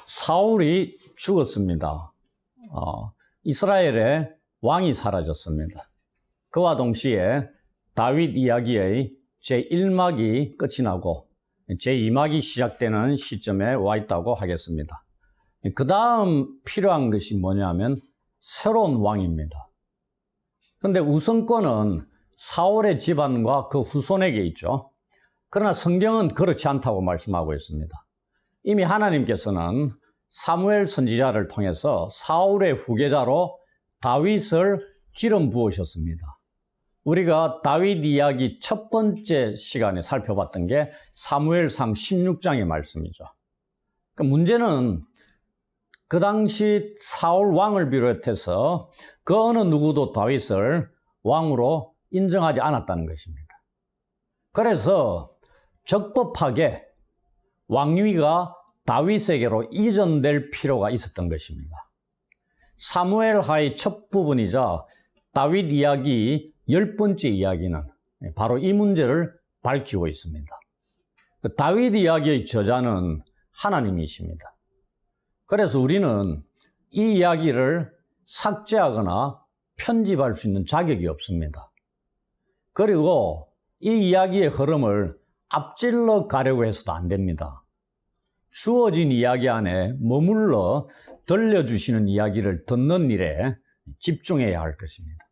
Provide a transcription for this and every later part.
사울이 죽었습니다. 이스라엘의 왕이 사라졌습니다. 그와 동시에 다윗 이야기의 제1막이 끝이 나고 제2막이 시작되는 시점에 와 있다고 하겠습니다. 그 다음 필요한 것이 뭐냐면 새로운 왕입니다. 그런데 우선권은 사울의 집안과 그 후손에게 있죠. 그러나 성경은 그렇지 않다고 말씀하고 있습니다. 이미 하나님께서는 사무엘 선지자를 통해서 사울의 후계자로 다윗을 기름 부으셨습니다. 우리가 다윗 이야기 첫 번째 시간에 살펴봤던 게 사무엘상 16장의 말씀이죠. 그러니까 문제는 그 당시 사울 왕을 비롯해서 그 어느 누구도 다윗을 왕으로 인정하지 않았다는 것입니다. 그래서 적법하게 왕위가 다윗에게로 이전될 필요가 있었던 것입니다. 사무엘하의 첫 부분이자 다윗 이야기 10번째 이야기는 바로 이 문제를 밝히고 있습니다. 다윗 이야기의 저자는 하나님이십니다. 그래서 우리는 이 이야기를 삭제하거나 편집할 수 있는 자격이 없습니다. 그리고 이 이야기의 흐름을 앞질러 가려고 해서도 안 됩니다. 주어진 이야기 안에 머물러 들려주시는 이야기를 듣는 일에 집중해야 할 것입니다.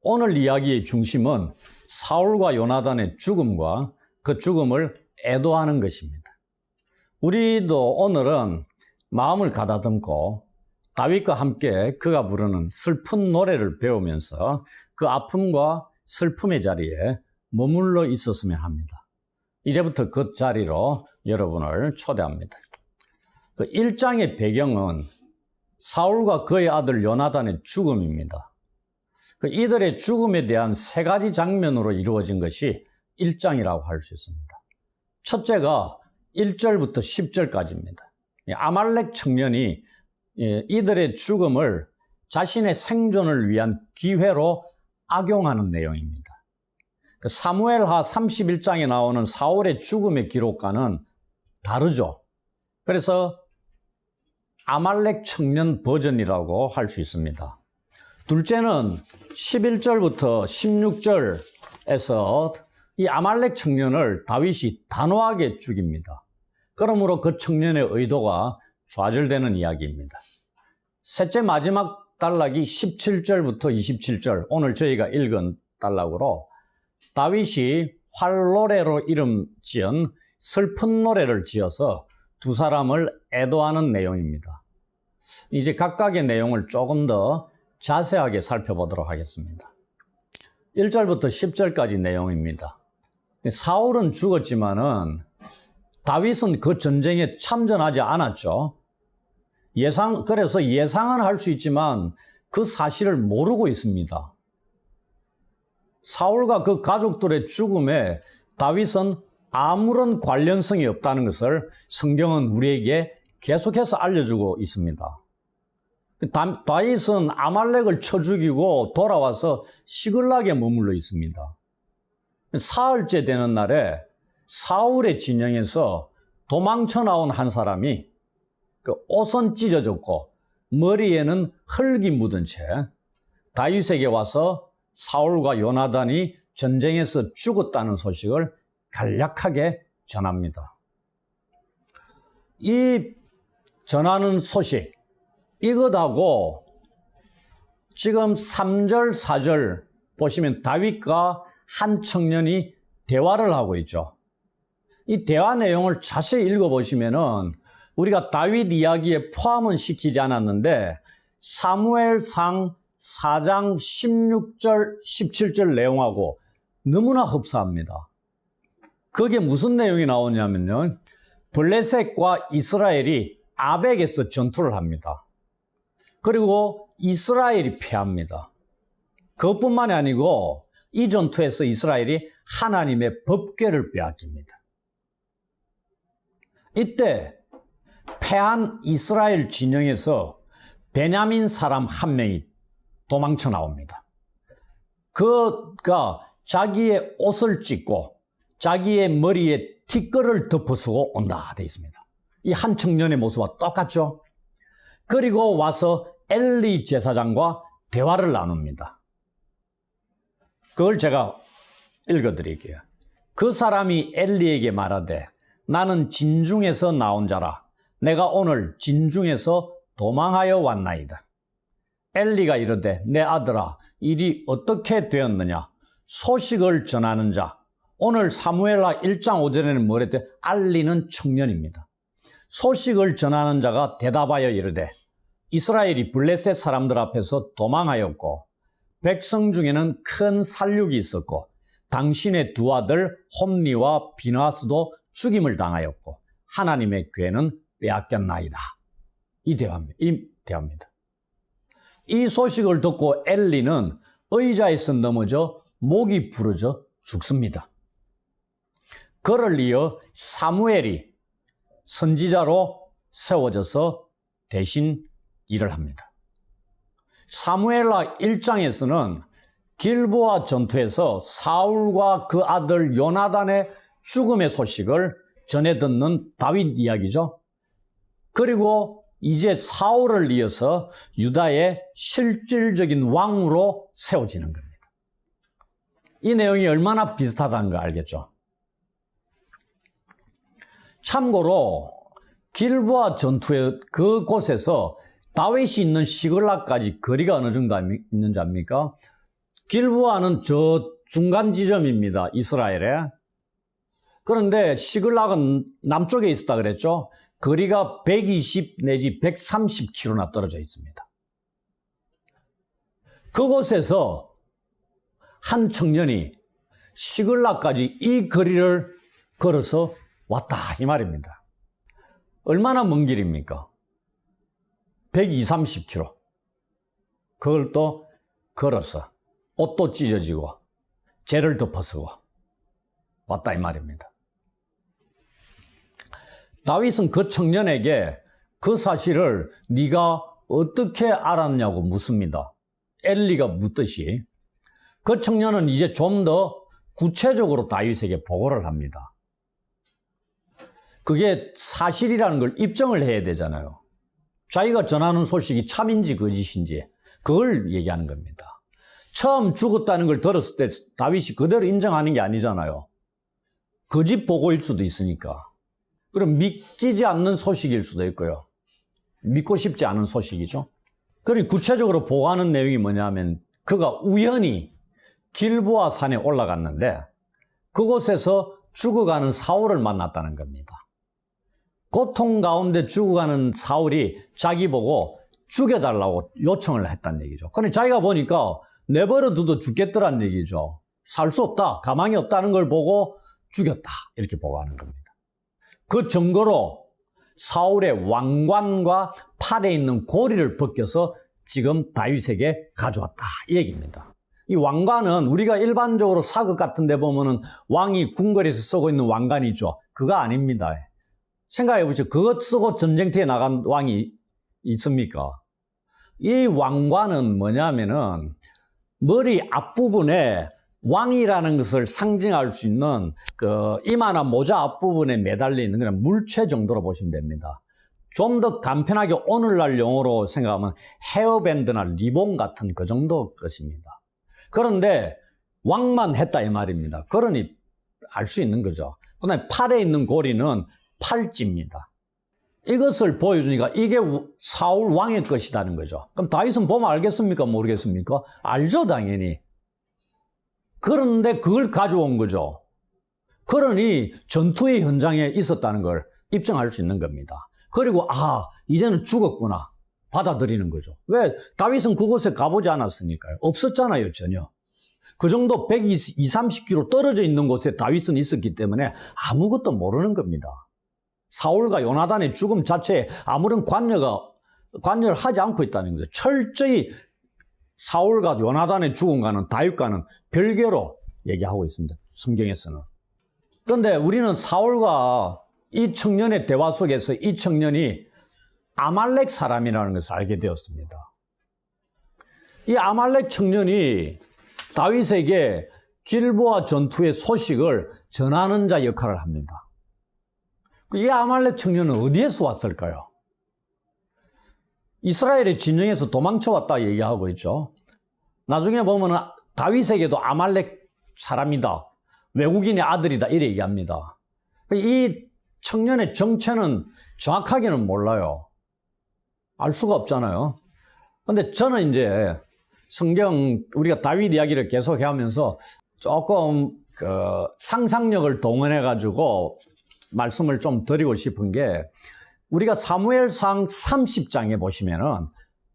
오늘 이야기의 중심은 사울과 요나단의 죽음과 그 죽음을 애도하는 것입니다. 우리도 오늘은 마음을 가다듬고 다윗과 함께 그가 부르는 슬픈 노래를 배우면서 그 아픔과 슬픔의 자리에 머물러 있었으면 합니다. 이제부터 그 자리로 여러분을 초대합니다. 그 1장의 배경은 사울과 그의 아들 요나단의 죽음입니다. 그 이들의 죽음에 대한 세 가지 장면으로 이루어진 것이 1장이라고 할 수 있습니다. 첫째가 1절부터 10절까지입니다. 아말렉 청년이 이들의 죽음을 자신의 생존을 위한 기회로 악용하는 내용입니다. 사무엘하 31장에 나오는 사울의 죽음의 기록과는 다르죠. 그래서 아말렉 청년 버전이라고 할 수 있습니다. 둘째는 11절부터 16절에서 이 아말렉 청년을 다윗이 단호하게 죽입니다. 그러므로 그 청년의 의도가 좌절되는 이야기입니다. 셋째 마지막 단락이 17절부터 27절, 오늘 저희가 읽은 단락으로 다윗이 활노래로 이름 지은 슬픈 노래를 지어서 두 사람을 애도하는 내용입니다. 이제 각각의 내용을 조금 더 자세하게 살펴보도록 하겠습니다. 1절부터 10절까지 내용입니다. 사울은 죽었지만은 다윗은 그 전쟁에 참전하지 않았죠. 그래서 예상은 할 수 있지만 그 사실을 모르고 있습니다. 사울과 그 가족들의 죽음에 다윗은 아무런 관련성이 없다는 것을 성경은 우리에게 계속해서 알려주고 있습니다. 다윗은 아말렉을 쳐 죽이고 돌아와서 시글락에 머물러 있습니다. 사흘째 되는 날에 사울의 진영에서 도망쳐 나온 한 사람이 그 옷은 찢어졌고 머리에는 흙이 묻은 채 다윗에게 와서 사울과 요나단이 전쟁에서 죽었다는 소식을 간략하게 전합니다. 이 전하는 소식, 이것하고 지금 3절, 4절 보시면 다윗과 한 청년이 대화를 하고 있죠. 이 대화 내용을 자세히 읽어보시면은 우리가 다윗 이야기에 포함은 시키지 않았는데 사무엘상 4장 16절, 17절 내용하고 너무나 흡사합니다. 그게 무슨 내용이 나오냐면요. 블레셋과 이스라엘이 아벡에서 전투를 합니다. 그리고 이스라엘이 패합니다. 그것뿐만이 아니고 이 전투에서 이스라엘이 하나님의 법궤를 빼앗깁니다. 이때 패한 이스라엘 진영에서 베냐민 사람 한 명이 도망쳐 나옵니다. 그가 자기의 옷을 찢고 자기의 머리에 티끌을 덮어쓰고 온다 되어 있습니다. 이 한 청년의 모습과 똑같죠. 그리고 와서 엘리 제사장과 대화를 나눕니다. 그걸 제가 읽어드릴게요. 그 사람이 엘리에게 말하되 나는 진중에서 나온 자라 내가 오늘 진중에서 도망하여 왔나이다. 엘리가 이르되 내 아들아 일이 어떻게 되었느냐. 소식을 전하는 자. 오늘 사무엘하 1장 5절에는 뭐랬대? 알리는 청년입니다. 소식을 전하는 자가 대답하여 이르되 이스라엘이 블레셋 사람들 앞에서 도망하였고 백성 중에는 큰 살육이 있었고 당신의 두 아들 홈니와 비느하스도 죽임을 당하였고 하나님의 괴는 빼앗겼나이다. 이 대화입니다. 이 소식을 듣고 엘리는 의자에서 넘어져 목이 부러져 죽습니다. 그를 이어 사무엘이 선지자로 세워져서 대신 일을 합니다. 사무엘하 1장에서는 길보아 전투에서 사울과 그 아들 요나단의 죽음의 소식을 전해 듣는 다윗 이야기죠. 그리고 이제 사울을 이어서 유다의 실질적인 왕으로 세워지는 겁니다. 이 내용이 얼마나 비슷하다는 거 알겠죠? 참고로 길보아 전투의 그곳에서 다윗이 있는 시글락까지 거리가 어느 정도 있는지 압니까? 길보아는 저 중간 지점입니다. 이스라엘에. 그런데 시글락은 남쪽에 있었다 그랬죠? 거리가 120 내지 130km나 떨어져 있습니다. 그곳에서 한 청년이 시글락까지 이 거리를 걸어서 왔다 이 말입니다. 얼마나 먼 길입니까? 120, 30km. 그걸 또 걸어서 옷도 찢어지고 죄를 덮어서고 왔다 이 말입니다. 다윗은 그 청년에게 그 사실을 네가 어떻게 알았냐고 묻습니다. 엘리가 묻듯이 그 청년은 이제 좀 더 구체적으로 다윗에게 보고를 합니다. 그게 사실이라는 걸 입증을 해야 되잖아요. 자기가 전하는 소식이 참인지 거짓인지 그걸 얘기하는 겁니다. 처음 죽었다는 걸 들었을 때 다윗이 그대로 인정하는 게 아니잖아요. 거짓 보고일 수도 있으니까. 그럼 믿기지 않는 소식일 수도 있고요. 믿고 싶지 않은 소식이죠. 그리고 구체적으로 보고하는 내용이 뭐냐면 그가 우연히 길보아 산에 올라갔는데 그곳에서 죽어가는 사울을 만났다는 겁니다. 고통 가운데 죽어가는 사울이 자기 보고 죽여달라고 요청을 했다는 얘기죠. 그런데 자기가 보니까 내버려둬도 죽겠더란 얘기죠. 살 수 없다, 가망이 없다는 걸 보고 죽였다 이렇게 보고하는 겁니다. 그 증거로 사울의 왕관과 팔에 있는 고리를 벗겨서 지금 다윗에게 가져왔다 이 얘기입니다. 이 왕관은 우리가 일반적으로 사극 같은 데 보면은 왕이 궁궐에서 쓰고 있는 왕관이죠. 그거 아닙니다. 생각해 보시죠. 그것 쓰고 전쟁터에 나간 왕이 있습니까? 이 왕관은 뭐냐면은 머리 앞부분에 왕이라는 것을 상징할 수 있는 그 이마나 모자 앞부분에 매달려 있는 그냥 물체 정도로 보시면 됩니다. 좀 더 간편하게 오늘날 용어로 생각하면 헤어밴드나 리본 같은 그 정도 것입니다. 그런데 왕만 했다 이 말입니다. 그러니 알 수 있는 거죠. 그다음에 팔에 있는 고리는 팔찌입니다. 이것을 보여주니까 이게 사울 왕의 것이라는 거죠. 그럼 다윗은 보면 알겠습니까? 모르겠습니까? 알죠, 당연히. 그런데 그걸 가져온 거죠. 그러니 전투의 현장에 있었다는 걸 입증할 수 있는 겁니다. 그리고 이제는 죽었구나 받아들이는 거죠. 왜? 다윗은 그곳에 가보지 않았으니까요. 없었잖아요, 전혀. 그 정도 120, 30km 떨어져 있는 곳에 다윗은 있었기 때문에 아무것도 모르는 겁니다. 사울과 요나단의 죽음 자체에 아무런 관여를 하지 않고 있다는 거죠. 철저히 사울과 요나단의 죽음과는 다윗과는 별개로 얘기하고 있습니다. 성경에서는. 그런데 우리는 사울과 이 청년의 대화 속에서 이 청년이 아말렉 사람이라는 것을 알게 되었습니다. 이 아말렉 청년이 다윗에게 길보아 전투의 소식을 전하는 자 역할을 합니다. 이 아말렉 청년은 어디에서 왔을까요? 이스라엘의 진영에서 도망쳐 왔다 얘기하고 있죠. 나중에 보면 다윗에게도 아말렉 사람이다, 외국인의 아들이다 이래 얘기합니다. 이 청년의 정체는 정확하게는 몰라요. 알 수가 없잖아요. 근데 저는 이제 성경 우리가 다윗 이야기를 계속 하면서 조금 상상력을 동원해 가지고 말씀을 좀 드리고 싶은 게, 우리가 사무엘상 30장에 보시면은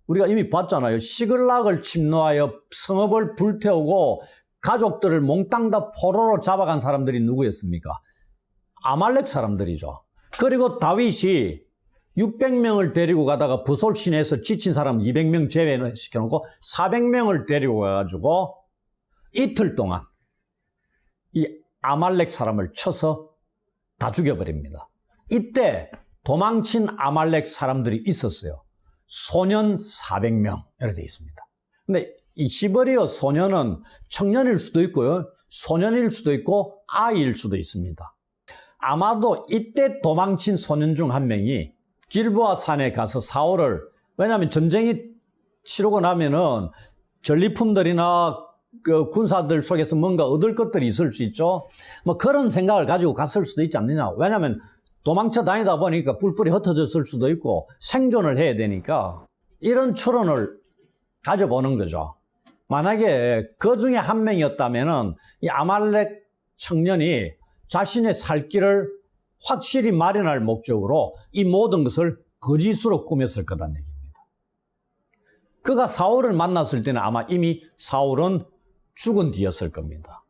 우리가 이미 봤잖아요. 시글락을 침노하여 성읍을 불태우고 가족들을 몽땅 다 포로로 잡아간 사람들이 누구였습니까? 아말렉 사람들이죠. 그리고 다윗이 600명을 데리고 가다가 부솔 시내에서 지친 사람 200명 제외시켜놓고 400명을 데리고 가가지고 이틀 동안 이 아말렉 사람을 쳐서 다 죽여버립니다. 이때 도망친 아말렉 사람들이 있었어요. 소년 400명 이렇게 되어 있습니다. 근데 이 히브리어 소년은 청년일 수도 있고요, 소년일 수도 있고 아이일 수도 있습니다. 아마도 이때 도망친 소년 중 한 명이 길보아 산에 가서 사울을, 왜냐하면 전쟁이 치르고 나면은 전리품들이나 그 군사들 속에서 뭔가 얻을 것들이 있을 수 있죠. 뭐 그런 생각을 가지고 갔을 수도 있지 않느냐. 왜냐하면 도망쳐 다니다 보니까 뿔뿔이 흩어졌을 수도 있고 생존을 해야 되니까 이런 추론을 가져보는 거죠. 만약에 그 중에 한 명이었다면은 이 아말렉 청년이 자신의 살 길을 확실히 마련할 목적으로 이 모든 것을 거짓으로 꾸몄을 거다는 얘기입니다. 그가 사울을 만났을 때는 아마 이미 사울은 죽은 뒤였을 겁니다.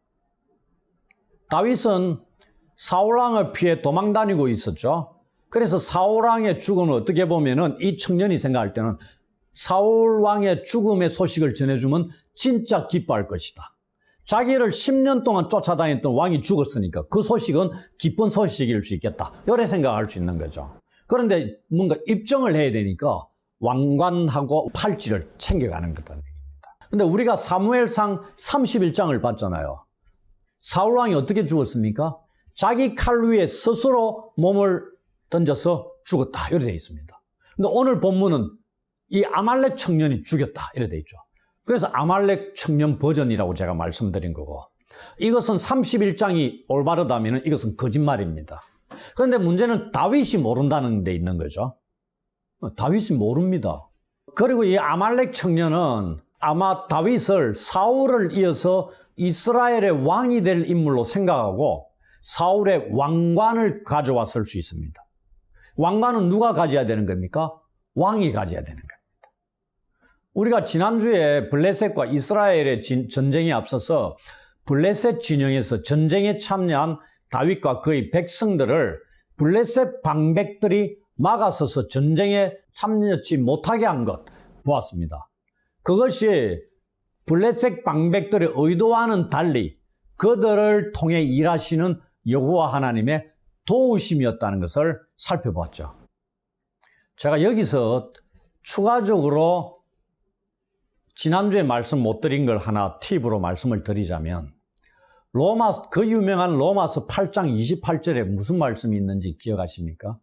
다윗은 사울왕을 피해 도망다니고 있었죠. 그래서 사울왕의 죽음을 어떻게 보면은 이 청년이 생각할 때는 사울왕의 죽음의 소식을 전해주면 진짜 기뻐할 것이다. 자기를 10년 동안 쫓아다녔던 왕이 죽었으니까 그 소식은 기쁜 소식일 수 있겠다, 이렇게 생각할 수 있는 거죠. 그런데 뭔가 입증을 해야 되니까 왕관하고 팔찌를 챙겨가는 거다는 얘기입니다. 근데 우리가 사무엘상 31장을 봤잖아요. 사울왕이 어떻게 죽었습니까? 자기 칼 위에 스스로 몸을 던져서 죽었다, 이렇게 되어 있습니다. 근데 오늘 본문은 이 아말렉 청년이 죽였다, 이렇게 되어 있죠. 그래서 아말렉 청년 버전이라고 제가 말씀드린 거고, 이것은 31장이 올바르다면 이것은 거짓말입니다. 그런데 문제는 다윗이 모른다는 데 있는 거죠. 다윗이 모릅니다. 그리고 이 아말렉 청년은 아마 다윗을 사울을 이어서 이스라엘의 왕이 될 인물로 생각하고 사울의 왕관을 가져왔을 수 있습니다. 왕관은 누가 가져야 되는 겁니까? 왕이 가져야 되는 겁니다. 우리가 지난주에 블레셋과 이스라엘의 전쟁에 앞서서 블레셋 진영에서 전쟁에 참여한 다윗과 그의 백성들을 블레셋 방백들이 막아서서 전쟁에 참여치 못하게 한 것 보았습니다. 그것이 블레셋 방백들의 의도와는 달리 그들을 통해 일하시는 여호와 하나님의 도우심이었다는 것을 살펴보았죠. 제가 여기서 추가적으로 지난주에 말씀 못 드린 걸 하나 팁으로 말씀을 드리자면, 그 유명한 로마서 8장 28절에 무슨 말씀이 있는지 기억하십니까?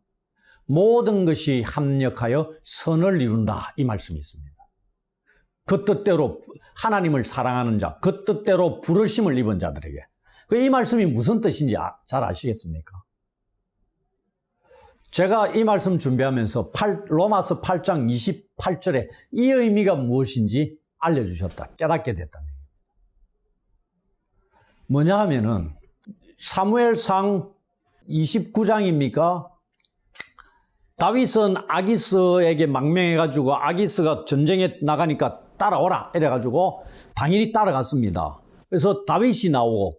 모든 것이 합력하여 선을 이룬다, 이 말씀이 있습니다. 그 뜻대로 하나님을 사랑하는 자, 그 뜻대로 부르심을 입은 자들에게. 이 말씀이 무슨 뜻인지 잘 아시겠습니까? 제가 이 말씀 준비하면서 로마서 8장 28절에 이 의미가 무엇인지 알려주셨다, 깨닫게 됐다는 얘기입니다. 뭐냐 하면은 사무엘상 29장입니까? 다윗은 아기스에게 망명해가지고 아기스가 전쟁에 나가니까 따라오라 이래가지고 당연히 따라갔습니다. 그래서 다윗이 나오고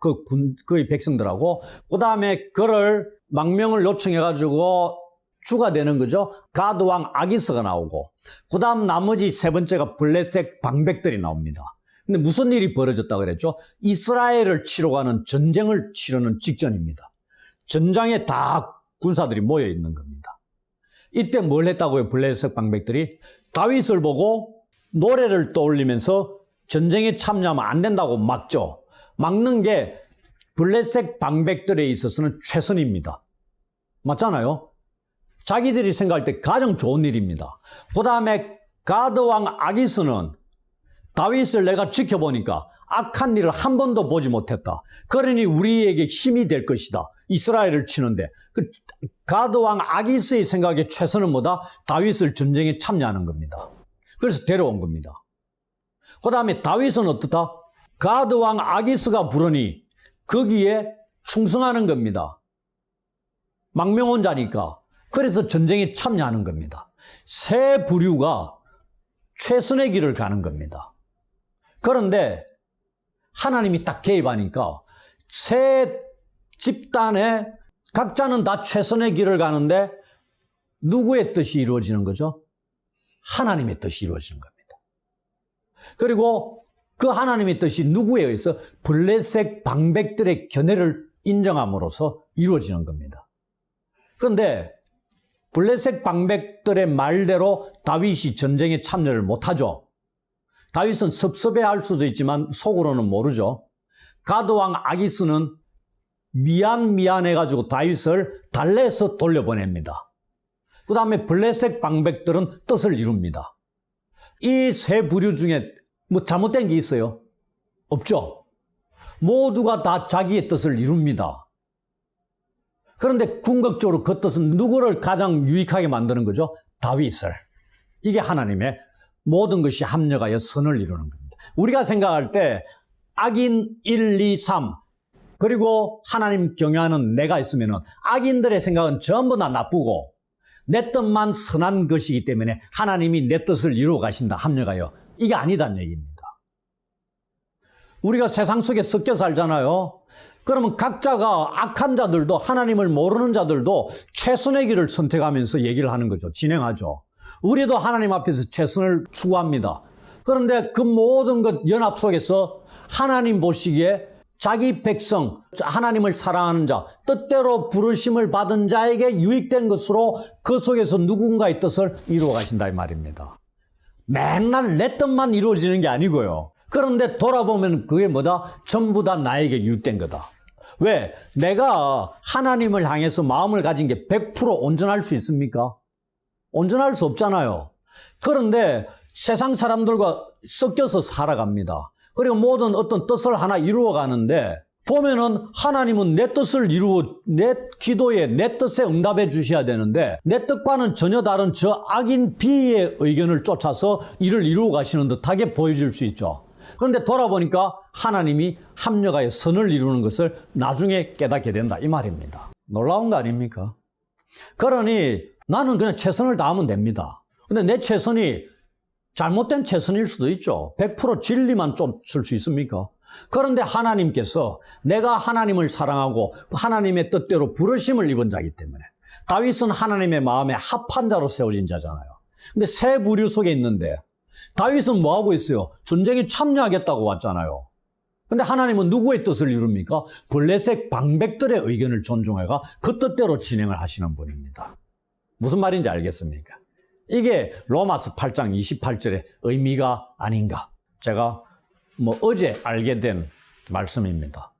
그의 백성들하고, 그 다음에 그를 망명을 요청해가지고 주가 되는 거죠. 가드 왕 아기스가 나오고, 그 다음 나머지 세 번째가 블레셋 방백들이 나옵니다. 근데 무슨 일이 벌어졌다고 그랬죠? 이스라엘을 치러 가는 전쟁을 치르는 직전입니다. 전장에 다 군사들이 모여 있는 겁니다. 이때 뭘 했다고요? 블레셋 방백들이 다윗을 보고 노래를 떠올리면서 전쟁에 참여하면 안 된다고 막죠. 막는 게 블레셋 방백들에 있어서는 최선입니다. 맞잖아요. 자기들이 생각할 때 가장 좋은 일입니다. 그 다음에 가드 왕 아기스는 다윗을 내가 지켜보니까 악한 일을 한 번도 보지 못했다. 그러니 우리에게 힘이 될 것이다. 이스라엘을 치는데 그 가드 왕 아기스의 생각에 최선은 뭐다? 다윗을 전쟁에 참여하는 겁니다. 그래서 데려온 겁니다. 그 다음에 다윗은 어떻다? 가드 왕 아기스가 부르니 거기에 충성하는 겁니다. 망명원자니까. 그래서 전쟁에 참여하는 겁니다. 세 부류가 최선의 길을 가는 겁니다. 그런데 하나님이 딱 개입하니까 세 집단에 각자는 다 최선의 길을 가는데 누구의 뜻이 이루어지는 거죠? 하나님의 뜻이 이루어지는 겁니다. 그리고 그 하나님의 뜻이 누구에 의해서 블레셋 방백들의 견해를 인정함으로써 이루어지는 겁니다. 그런데 블레셋 방백들의 말대로 다윗이 전쟁에 참여를 못하죠. 다윗은 섭섭해할 수도 있지만 속으로는 모르죠. 가드 왕 아기스는 미안해가지고 다윗을 달래서 돌려보냅니다. 그 다음에 블레셋 방백들은 뜻을 이룹니다. 이 세 부류 중에 뭐 잘못된 게 있어요? 없죠. 모두가 다 자기의 뜻을 이룹니다. 그런데 궁극적으로 그 뜻은 누구를 가장 유익하게 만드는 거죠? 다윗을. 이게 하나님의 모든 것이 합력하여 선을 이루는 겁니다. 우리가 생각할 때 악인 1, 2, 3 그리고 하나님 경외하는 내가 있으면 악인들의 생각은 전부 다 나쁘고 내 뜻만 선한 것이기 때문에 하나님이 내 뜻을 이루어 가신다, 합력하여. 이게 아니다는 얘기입니다. 우리가 세상 속에 섞여 살잖아요. 그러면 각자가 악한 자들도 하나님을 모르는 자들도 최선의 길을 선택하면서 얘기를 하는 거죠. 진행하죠. 우리도 하나님 앞에서 최선을 추구합니다. 그런데 그 모든 것 연합 속에서 하나님 보시기에 자기 백성, 하나님을 사랑하는 자, 뜻대로 부르심을 받은 자에게 유익된 것으로 그 속에서 누군가의 뜻을 이루어 가신다 이 말입니다. 맨날 내 뜻만 이루어지는 게 아니고요. 그런데 돌아보면 그게 뭐다? 전부 다 나에게 유익된 거다. 왜? 내가 하나님을 향해서 마음을 가진 게 100% 온전할 수 있습니까? 온전할 수 없잖아요. 그런데 세상 사람들과 섞여서 살아갑니다. 그리고 모든 어떤 뜻을 하나 이루어 가는데 보면은 하나님은 내 뜻을 이루어 내 기도에 내 뜻에 응답해 주셔야 되는데 내 뜻과는 전혀 다른 저 악인 비의 의견을 쫓아서 일을 이루어 가시는 듯하게 보여질 수 있죠. 그런데 돌아보니까 하나님이 합력하여 선을 이루는 것을 나중에 깨닫게 된다 이 말입니다. 놀라운 거 아닙니까? 그러니 나는 그냥 최선을 다하면 됩니다. 근데 내 최선이 잘못된 최선일 수도 있죠. 100% 진리만 쫓을 수 있습니까? 그런데 하나님께서 내가 하나님을 사랑하고 하나님의 뜻대로 부르심을 입은 자이기 때문에 다윗은 하나님의 마음에 합한 자로 세워진 자잖아요. 근데 세 부류 속에 있는데 다윗은 뭐하고 있어요? 전쟁에 참여하겠다고 왔잖아요. 근데 하나님은 누구의 뜻을 이룹니까? 블레셋 방백들의 의견을 존중해가 그 뜻대로 진행을 하시는 분입니다. 무슨 말인지 알겠습니까? 이게 로마서 8장 28절의 의미가 아닌가. 제가 어제 알게 된 말씀입니다.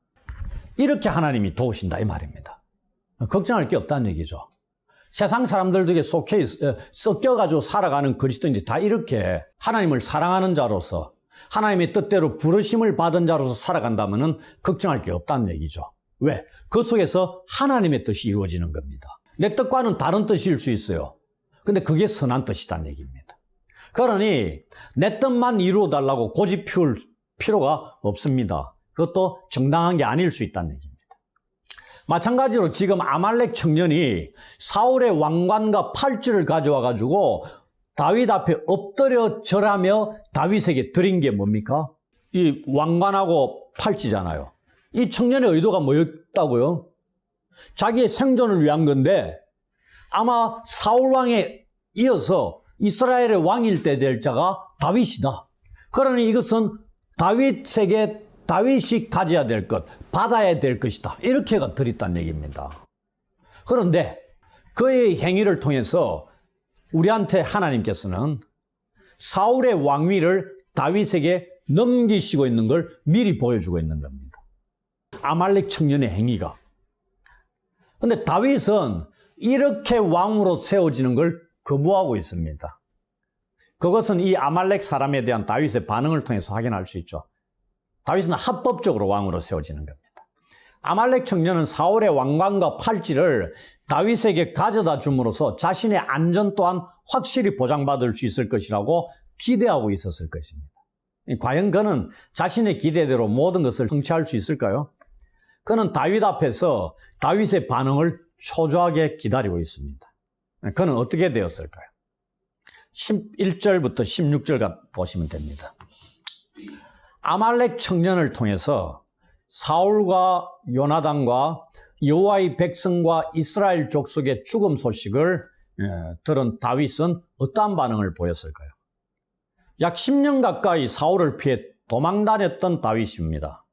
이렇게 하나님이 도우신다 이 말입니다. 걱정할 게 없다는 얘기죠. 세상 사람들에게 섞여가지고 살아가는 그리스도인들이 다 이렇게 하나님을 사랑하는 자로서 하나님의 뜻대로 부르심을 받은 자로서 살아간다면 걱정할 게 없다는 얘기죠. 왜? 그 속에서 하나님의 뜻이 이루어지는 겁니다. 내 뜻과는 다른 뜻일 수 있어요. 근데 그게 선한 뜻이란 얘기입니다. 그러니 내 뜻만 이루어 달라고 고집 피울 필요가 없습니다. 그것도 정당한 게 아닐 수 있다는 얘기입니다. 마찬가지로 지금 아말렉 청년이 사울의 왕관과 팔찌를 가져와 가지고 다윗 앞에 엎드려 절하며 다윗에게 드린 게 뭡니까? 이 왕관하고 팔찌잖아요. 이 청년의 의도가 뭐였다고요? 자기의 생존을 위한 건데 아마 사울 왕에 이어서 이스라엘의 왕일 때 될 자가 다윗이다. 그러니 이것은 다윗에게 다윗이 가져야 될 것, 받아야 될 것이다. 이렇게가 드렸다는 얘기입니다. 그런데 그의 행위를 통해서 우리한테 하나님께서는 사울의 왕위를 다윗에게 넘기시고 있는 걸 미리 보여주고 있는 겁니다. 아말렉 청년의 행위가. 그런데 다윗은 이렇게 왕으로 세워지는 걸 거부하고 있습니다. 그것은 이 아말렉 사람에 대한 다윗의 반응을 통해서 확인할 수 있죠. 다윗은 합법적으로 왕으로 세워지는 겁니다. 아말렉 청년은 사울의 왕관과 팔찌를 다윗에게 가져다 줌으로써 자신의 안전 또한 확실히 보장받을 수 있을 것이라고 기대하고 있었을 것입니다. 과연 그는 자신의 기대대로 모든 것을 성취할 수 있을까요? 그는 다윗 앞에서 다윗의 반응을 초조하게 기다리고 있습니다. 그는 어떻게 되었을까요? 11절부터 16절 보시면 됩니다. 아말렉 청년을 통해서 사울과 요나단과 여호와의 백성과 이스라엘 족속의 죽음 소식을 들은 다윗은 어떠한 반응을 보였을까요? 약 10년 가까이 사울을 피해 도망 다녔던 다윗입니다.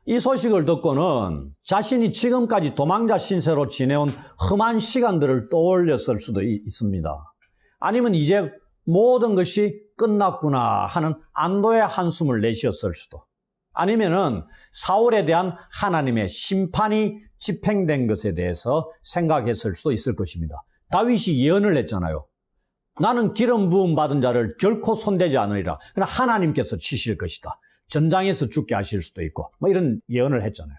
이 소식을 듣고는 자신이 지금까지 도망자 신세로 지내온 험한 시간들을 떠올렸을 수도 있습니다. 아니면 이제 모든 것이 끝났구나 하는 안도의 한숨을 내쉬었을 수도, 아니면은 사울에 대한 하나님의 심판이 집행된 것에 대해서 생각했을 수도 있을 것입니다. 다윗이 예언을 했잖아요. 나는 기름 부음 받은 자를 결코 손대지 않으리라. 그러나 하나님께서 치실 것이다. 전장에서 죽게 하실 수도 있고, 이런 예언을 했잖아요.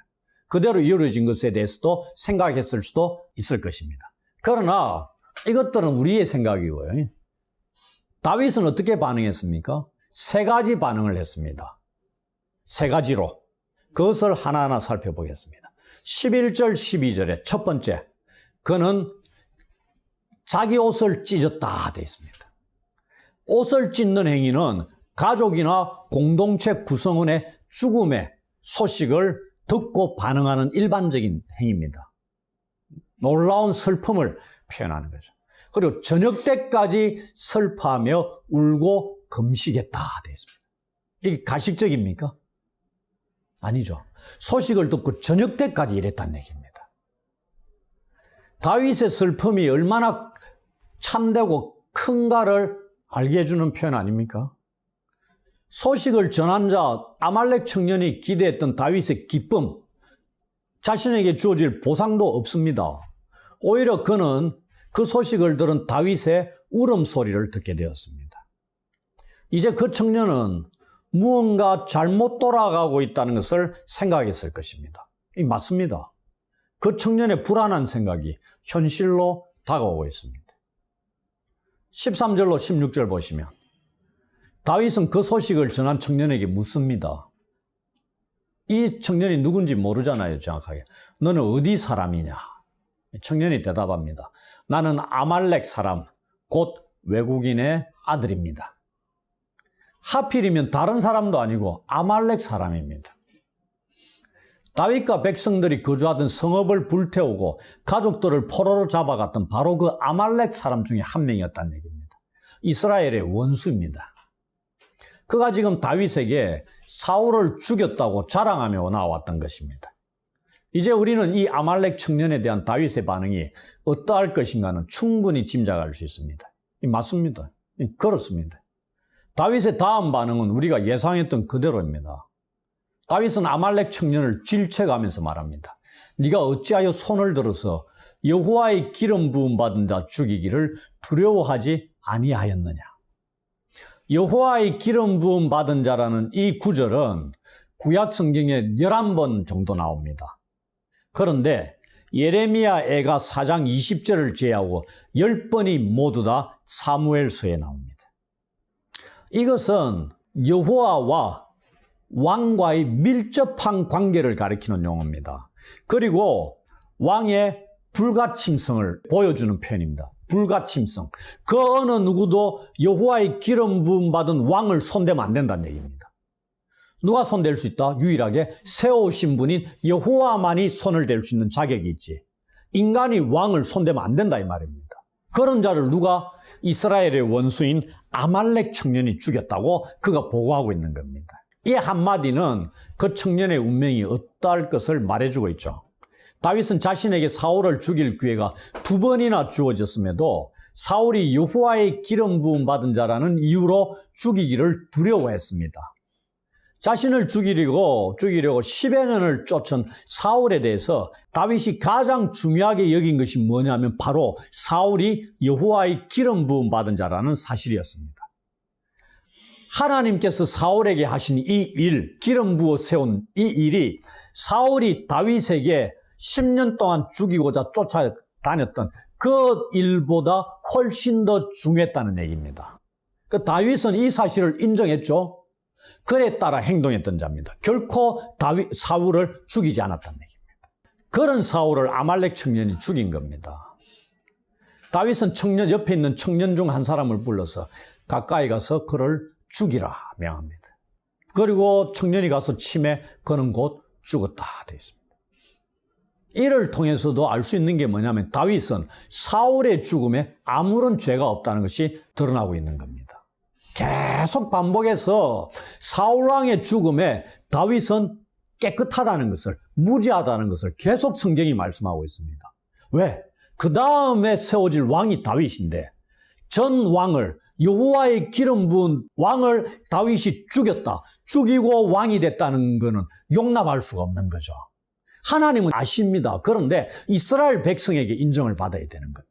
그대로 이루어진 것에 대해서도 생각했을 수도 있을 것입니다. 그러나 이것들은 우리의 생각이고요. 다윗은 어떻게 반응했습니까? 세 가지 반응을 했습니다. 세 가지로. 그것을 하나하나 살펴보겠습니다. 11절, 12절에 첫 번째, 그는 자기 옷을 찢었다 되어 있습니다. 옷을 찢는 행위는 가족이나 공동체 구성원의 죽음의 소식을 듣고 반응하는 일반적인 행위입니다. 놀라운 슬픔을 표현하는 거죠. 그리고 저녁 때까지 슬퍼하며 울고 금식했다 되어 있습니다. 이게 가식적입니까? 아니죠. 소식을 듣고 저녁 때까지 이랬다는 얘기입니다. 다윗의 슬픔이 얼마나 참되고 큰가를 알게 해주는 표현 아닙니까? 소식을 전한 자 아말렉 청년이 기대했던 다윗의 기쁨, 자신에게 주어질 보상도 없습니다. 오히려 그는 그 소식을 들은 다윗의 울음소리를 듣게 되었습니다. 이제 그 청년은 무언가 잘못 돌아가고 있다는 것을 생각했을 것입니다. 맞습니다. 그 청년의 불안한 생각이 현실로 다가오고 있습니다. 13절로 16절 보시면 다윗은 그 소식을 전한 청년에게 묻습니다. 이 청년이 누군지 모르잖아요, 정확하게. 너는 어디 사람이냐? 청년이 대답합니다. 나는 아말렉 사람, 곧 외국인의 아들입니다. 하필이면 다른 사람도 아니고 아말렉 사람입니다. 다윗과 백성들이 거주하던 성읍을 불태우고 가족들을 포로로 잡아갔던 바로 그 아말렉 사람 중에 한 명이었다는 얘기입니다. 이스라엘의 원수입니다. 그가 지금 다윗에게 사울을 죽였다고 자랑하며 나왔던 것입니다. 이제 우리는 이 아말렉 청년에 대한 다윗의 반응이 어떠할 것인가는 충분히 짐작할 수 있습니다. 맞습니다. 그렇습니다. 다윗의 다음 반응은 우리가 예상했던 그대로입니다. 다윗은 아말렉 청년을 질책하면서 말합니다. 네가 어찌하여 손을 들어서 여호와의 기름 부음 받은 자 죽이기를 두려워하지 아니하였느냐. 여호와의 기름 부음 받은 자라는 이 구절은 구약 성경에 11번 정도 나옵니다. 그런데 예레미야 애가 4장 20절을 제외하고 10번이 모두 다 사무엘서에 나옵니다. 이것은 여호와와 왕과의 밀접한 관계를 가리키는 용어입니다. 그리고 왕의 불가침성을 보여주는 표현입니다. 불가침성. 그 어느 누구도 여호와의 기름 부음 받은 왕을 손대면 안 된다는 얘기입니다. 누가 손댈 수 있다? 유일하게 세우신 분인 여호와만이 손을 댈 수 있는 자격이 있지. 인간이 왕을 손대면 안 된다 이 말입니다. 그런 자를 누가 이스라엘의 원수인 아말렉 청년이 죽였다고 그가 보고하고 있는 겁니다. 이 한마디는 그 청년의 운명이 어떠할 것을 말해주고 있죠. 다윗은 자신에게 사울을 죽일 기회가 2번이나 주어졌음에도 사울이 여호와의 기름 부음 받은 자라는 이유로 죽이기를 두려워했습니다. 자신을 죽이려고 10여 년을 쫓은 사울에 대해서 다윗이 가장 중요하게 여긴 것이 뭐냐면 바로 사울이 여호와의 기름 부음 받은 자라는 사실이었습니다. 하나님께서 사울에게 하신 이 일, 기름 부어 세운 이 일이 사울이 다윗에게 10년 동안 죽이고자 쫓아다녔던 그 일보다 훨씬 더 중요했다는 얘기입니다. 그 다윗은 이 사실을 인정했죠. 그에 따라 행동했던 자입니다. 결코 사울을 죽이지 않았다는 얘기입니다. 그런 사울을 아말렉 청년이 죽인 겁니다. 다윗은 옆에 있는 청년 중 한 사람을 불러서 가까이 가서 그를 죽이라 명합니다. 그리고 청년이 가서 치매 그는 곧 죽었다 되어 있습니다. 이를 통해서도 알 수 있는 게 뭐냐면 다윗은 사울의 죽음에 아무런 죄가 없다는 것이 드러나고 있는 겁니다. 계속 반복해서 사울왕의 죽음에 다윗은 깨끗하다는 것을, 무죄하다는 것을 계속 성경이 말씀하고 있습니다. 왜? 그 다음에 세워질 왕이 다윗인데 전 왕을, 여호와의 기름 부은 왕을 다윗이 죽였다, 죽이고 왕이 됐다는 것은 용납할 수가 없는 거죠. 하나님은 아십니다. 그런데 이스라엘 백성에게 인정을 받아야 되는 겁니다.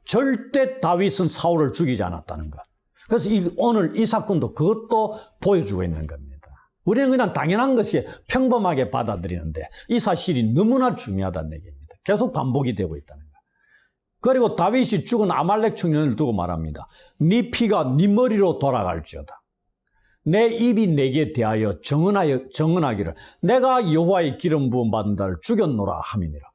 절대 다윗은 사울을 죽이지 않았다는 것. 그래서 오늘 이 사건도 그것도 보여주고 있는 겁니다. 우리는 그냥 당연한 것이 평범하게 받아들이는데 이 사실이 너무나 중요하다는 얘기입니다. 계속 반복이 되고 있다는 것. 그리고 다윗이 죽은 아말렉 청년을 두고 말합니다. 네 피가 네 머리로 돌아갈지어다. 내 입이 내게 대하여 정언하기를 내가 여호와의 기름 부음 받은 자를 죽였노라 함이니라.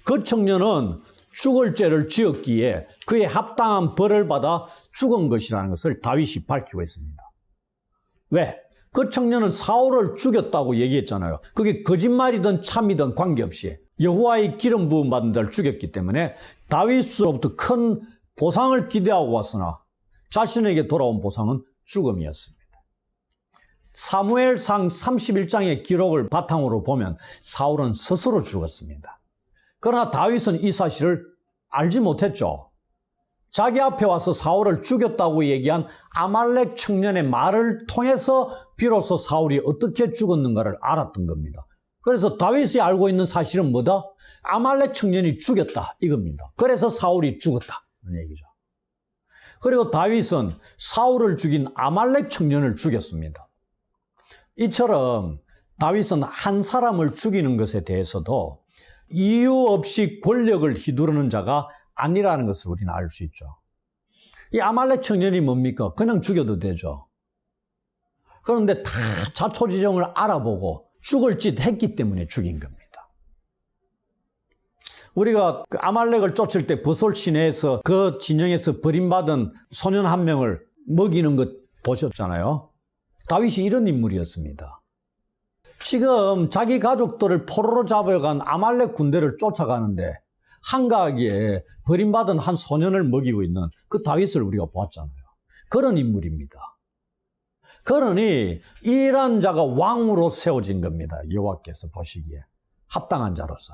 그 청년은 죽을 죄를 지었기에 그에 합당한 벌을 받아 죽은 것이라는 것을 다윗이 밝히고 있습니다. 왜? 그 청년은 사울을 죽였다고 얘기했잖아요. 그게 거짓말이든 참이든 관계없이 여호와의 기름 부음 받은 자를 죽였기 때문에 다윗으로부터 큰 보상을 기대하고 왔으나 자신에게 돌아온 보상은 죽음이었습니다. 사무엘상 31장의 기록을 바탕으로 보면 사울은 스스로 죽었습니다. 그러나 다윗은 이 사실을 알지 못했죠. 자기 앞에 와서 사울을 죽였다고 얘기한 아말렉 청년의 말을 통해서 비로소 사울이 어떻게 죽었는가를 알았던 겁니다. 그래서 다윗이 알고 있는 사실은 뭐다? 아말렉 청년이 죽였다 이겁니다. 그래서 사울이 죽었다는 얘기죠. 그리고 다윗은 사울을 죽인 아말렉 청년을 죽였습니다. 이처럼 다윗은 한 사람을 죽이는 것에 대해서도 이유 없이 권력을 휘두르는 자가 아니라는 것을 우리는 알 수 있죠. 이 아말렉 청년이 뭡니까? 그냥 죽여도 되죠. 그런데 다 자초지종을 알아보고 죽을 짓 했기 때문에 죽인 겁니다. 우리가 그 아말렉을 쫓을 때 버솔 시내에서 그 진영에서 버림받은 소년 한 명을 먹이는 것 보셨잖아요. 다윗이 이런 인물이었습니다. 지금 자기 가족들을 포로로 잡아간 아말렉 군대를 쫓아가는데 한가하게 버림받은 한 소년을 먹이고 있는 그 다윗을 우리가 보았잖아요. 그런 인물입니다. 그러니 이런 자가 왕으로 세워진 겁니다. 여호와께서 보시기에 합당한 자로서.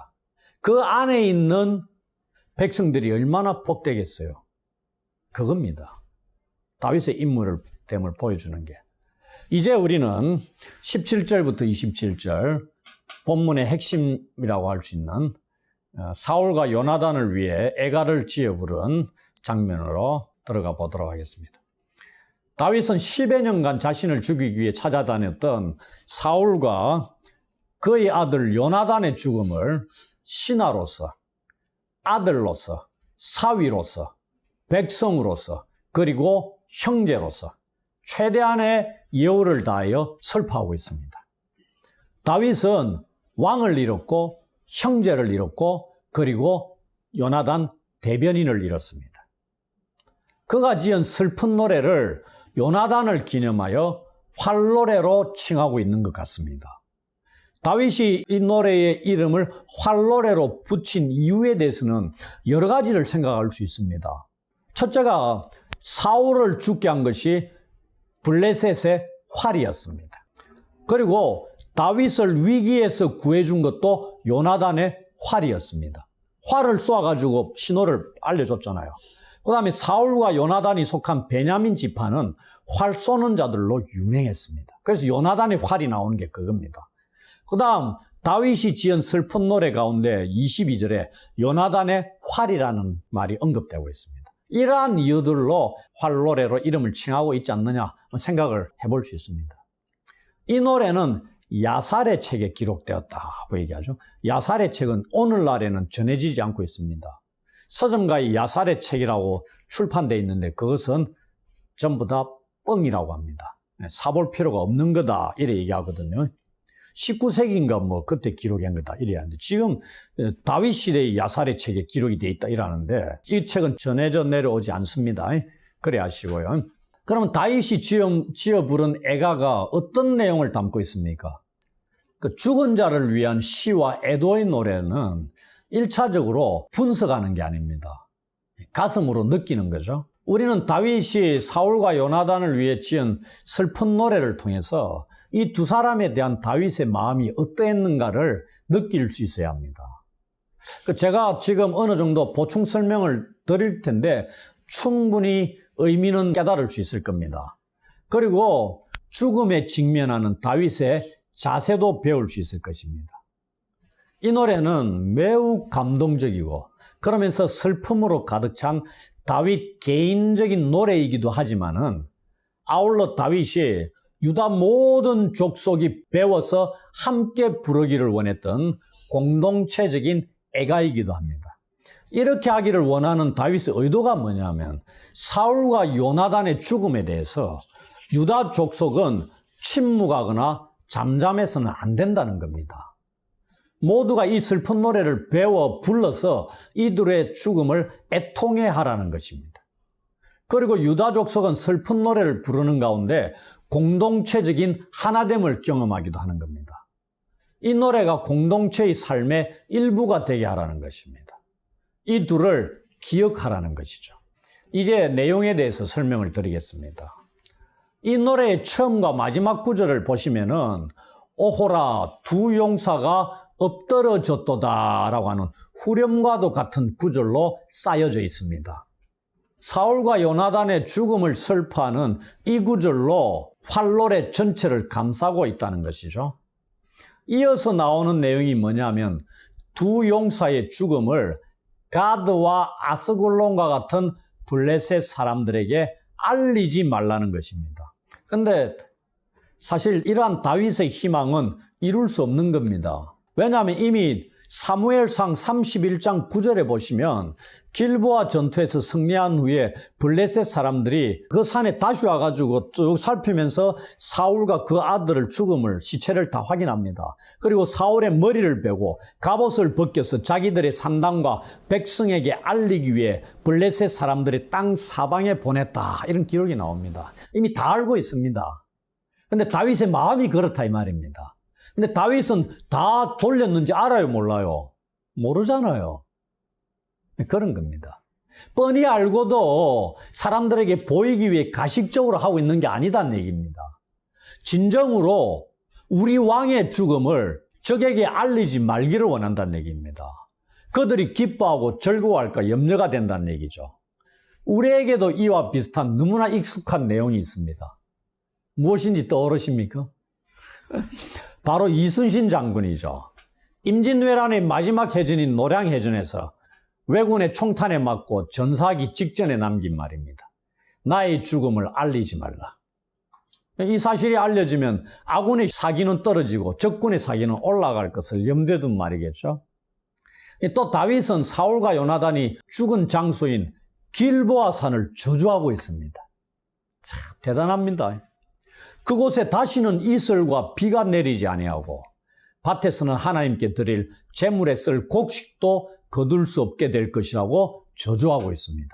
그 안에 있는 백성들이 얼마나 복되겠어요. 그겁니다. 다윗의 인물됨을 보여주는 게. 이제 우리는 17절부터 27절 본문의 핵심이라고 할 수 있는 사울과 요나단을 위해 애가를 지어 부른 장면으로 들어가 보도록 하겠습니다. 다윗은 10여 년간 자신을 죽이기 위해 찾아다녔던 사울과 그의 아들 요나단의 죽음을 신하로서, 아들로서, 사위로서, 백성으로서, 그리고 형제로서 최대한의 예우를 다하여 설파하고 있습니다. 다윗은 왕을 잃었고 형제를 잃었고 그리고 요나단 대변인을 잃었습니다. 그가 지은 슬픈 노래를 요나단을 기념하여 활노래로 칭하고 있는 것 같습니다. 다윗이 이 노래의 이름을 활노래로 붙인 이유에 대해서는 여러 가지를 생각할 수 있습니다. 첫째가 사울을 죽게 한 것이 블레셋의 활이었습니다. 그리고 다윗을 위기에서 구해준 것도 요나단의 활이었습니다. 활을 쏘아가지고 신호를 알려줬잖아요. 그 다음에 사울과 요나단이 속한 베냐민 지파는 활 쏘는 자들로 유명했습니다. 그래서 요나단의 활이 나오는 게 그겁니다. 그 다음 다윗이 지은 슬픈 노래 가운데 22절에 요나단의 활이라는 말이 언급되고 있습니다. 이러한 이유들로 활노래로 이름을 칭하고 있지 않느냐 생각을 해볼 수 있습니다. 이 노래는 야살의 책에 기록되었다고 얘기하죠. 야살의 책은 오늘날에는 전해지지 않고 있습니다. 서점가의 야살의 책이라고 출판되어 있는데 그것은 전부 다 뻥이라고 합니다. 사볼 필요가 없는 거다 이래 얘기하거든요. 19세기인가 뭐 그때 기록한 거다 이래야 하는데 지금 다윗 시대의 야살의 책에 기록이 되어 있다 이러는데 이 책은 전해져 내려오지 않습니다. 그래 하시고요. 그러면 다윗이 지어 부른 애가가 어떤 내용을 담고 있습니까? 그 죽은 자를 위한 시와 애도의 노래는 1차적으로 분석하는 게 아닙니다. 가슴으로 느끼는 거죠. 우리는 다윗이 사울과 요나단을 위해 지은 슬픈 노래를 통해서 이 두 사람에 대한 다윗의 마음이 어떠했는가를 느낄 수 있어야 합니다. 제가 지금 어느 정도 보충 설명을 드릴 텐데 충분히 의미는 깨달을 수 있을 겁니다. 그리고 죽음에 직면하는 다윗의 자세도 배울 수 있을 것입니다. 이 노래는 매우 감동적이고 그러면서 슬픔으로 가득 찬 다윗 개인적인 노래이기도 하지만은 아울러 다윗이 유다 모든 족속이 배워서 함께 부르기를 원했던 공동체적인 애가이기도 합니다. 이렇게 하기를 원하는 다윗의 의도가 뭐냐면 사울과 요나단의 죽음에 대해서 유다 족속은 침묵하거나 잠잠해서는 안 된다는 겁니다. 모두가 이 슬픈 노래를 배워 불러서 이들의 죽음을 애통해 하라는 것입니다. 그리고 유다 족속은 슬픈 노래를 부르는 가운데 공동체적인 하나됨을 경험하기도 하는 겁니다. 이 노래가 공동체의 삶의 일부가 되게 하라는 것입니다. 이 둘을 기억하라는 것이죠. 이제 내용에 대해서 설명을 드리겠습니다. 이 노래의 처음과 마지막 구절을 보시면은 오호라 두 용사가 엎드러졌도다 라고 하는 후렴과도 같은 구절로 쌓여져 있습니다. 사울과 요나단의 죽음을 슬퍼하는 이 구절로 활노래 전체를 감싸고 있다는 것이죠. 이어서 나오는 내용이 뭐냐면 두 용사의 죽음을 가드와 아스글론과 같은 블레셋 사람들에게 알리지 말라는 것입니다. 그런데 사실 이러한 다윗의 희망은 이룰 수 없는 겁니다. 왜냐하면 이미 사무엘상 31장 9절에 보시면 길보아 전투에서 승리한 후에 블레셋 사람들이 그 산에 다시 와가지고 쭉 살피면서 사울과 그 아들을 죽음을 시체를 다 확인합니다. 그리고 사울의 머리를 베고 갑옷을 벗겨서 자기들의 산당과 백성에게 알리기 위해 블레셋 사람들이 땅 사방에 보냈다 이런 기록이 나옵니다. 이미 다 알고 있습니다. 그런데 다윗의 마음이 그렇다 이 말입니다. 근데 다윗은 다 돌렸는지 알아요, 몰라요? 모르잖아요. 그런 겁니다. 뻔히 알고도 사람들에게 보이기 위해 가식적으로 하고 있는 게 아니다는 얘기입니다. 진정으로 우리 왕의 죽음을 적에게 알리지 말기를 원한다는 얘기입니다. 그들이 기뻐하고 즐거워할까 염려가 된다는 얘기죠. 우리에게도 이와 비슷한 너무나 익숙한 내용이 있습니다. 무엇인지 떠오르십니까? 바로 이순신 장군이죠. 임진왜란의 마지막 해전인 노량해전에서 왜군의 총탄에 맞고 전사하기 직전에 남긴 말입니다. 나의 죽음을 알리지 말라. 이 사실이 알려지면 아군의 사기는 떨어지고 적군의 사기는 올라갈 것을 염두에 둔 말이겠죠. 또 다윗은 사울과 요나단이 죽은 장소인 길보아 산을 저주하고 있습니다. 참 대단합니다. 그곳에 다시는 이슬과 비가 내리지 아니하고 밭에서는 하나님께 드릴 제물에 쓸 곡식도 거둘 수 없게 될 것이라고 저주하고 있습니다.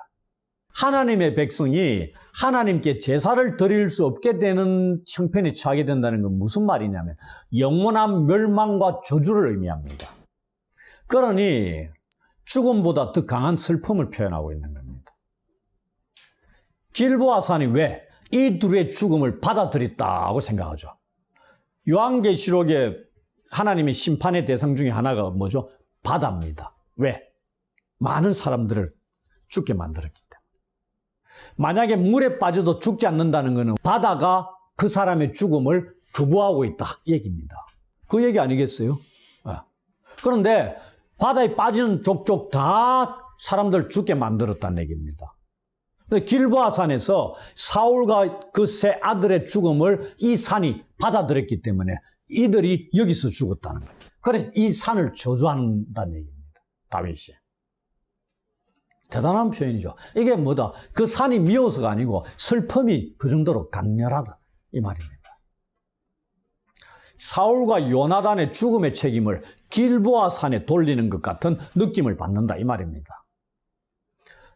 하나님의 백성이 하나님께 제사를 드릴 수 없게 되는 형편에 처하게 된다는 건 무슨 말이냐면 영원한 멸망과 저주를 의미합니다. 그러니 죽음보다 더 강한 슬픔을 표현하고 있는 겁니다. 길보아 산이 왜 이 둘의 죽음을 받아들였다고 생각하죠. 요한계시록에 하나님의 심판의 대상 중에 하나가 뭐죠? 바다입니다. 왜? 많은 사람들을 죽게 만들었기 때문에. 만약에 물에 빠져도 죽지 않는다는 것은 바다가 그 사람의 죽음을 거부하고 있다 이 얘기입니다. 그 얘기 아니겠어요? 그런데 바다에 빠지는 족족 다 사람들 죽게 만들었다는 얘기입니다. 길보아 산에서 사울과 그 세 아들의 죽음을 이 산이 받아들였기 때문에 이들이 여기서 죽었다는 거예요. 그래서 이 산을 저주한다는 얘기입니다. 다윗이. 대단한 표현이죠. 이게 뭐다? 그 산이 미워서가 아니고 슬픔이 그 정도로 강렬하다 이 말입니다. 사울과 요나단의 죽음의 책임을 길보아 산에 돌리는 것 같은 느낌을 받는다 이 말입니다.